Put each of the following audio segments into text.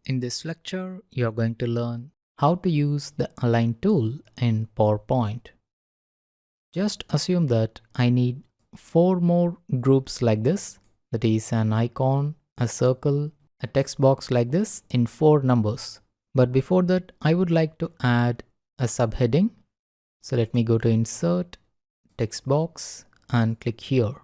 In this lecture, you are going to learn how to use the Align tool in PowerPoint. Just assume that I need 4 more groups like this, that is an icon, a circle, a text box like this in 4 numbers. But before that, I would like to add a subheading. So let me go to Insert, Text Box and click here.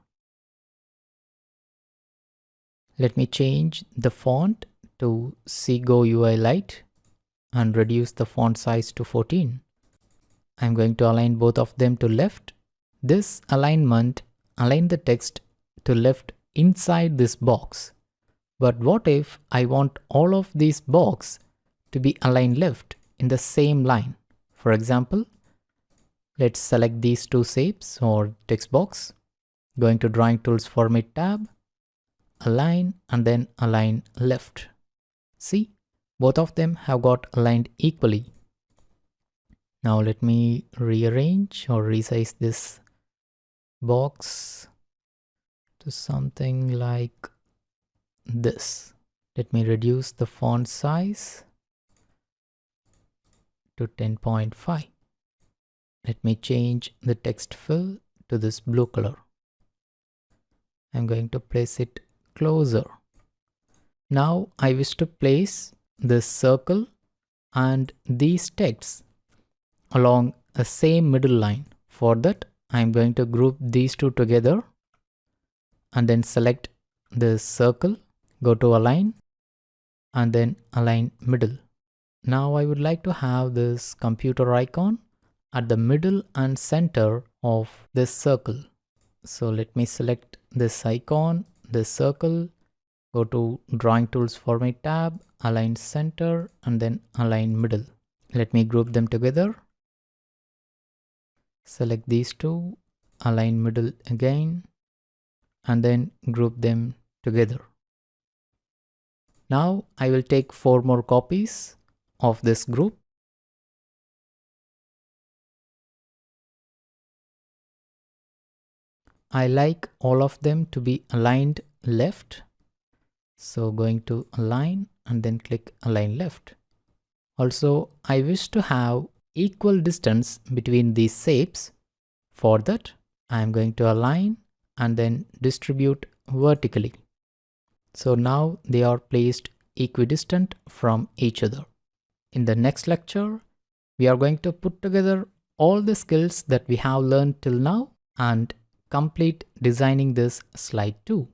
Let me change the font to Seago UI Lite and reduce the font size to 14. I'm going to align both of them to left. This alignment align the text to left inside this box. But what if I want all of these box to be aligned left in the same line? For example, let's select these two shapes or text box. Going to Drawing Tools Format tab, Align and then Align Left. See, both of them have got aligned equally. Now let me rearrange or resize this box to something like this. Let me reduce the font size to 10.5. Let me change the text fill to this blue color. I'm going to place it closer. Now I wish to place this circle and these texts along a same middle line. For that, I'm going to group these two together and then select this circle, go to Align and then Align Middle. Now I would like to have this computer icon at the middle and center of this circle. So let me select this icon, this circle, go to Drawing Tools Format tab, Align Center and then Align Middle. Let me group them together. Select these two, Align Middle again and then group them together. Now I will take 4 more copies of this group. I like all of them to be aligned left. So going to Align and then click Align Left. Also, I wish to have equal distance between these shapes. For that, I am going to Align and then distribute vertically. So now they are placed equidistant from each other. In the next lecture, we are going to put together all the skills that we have learned till now and complete designing this slide too.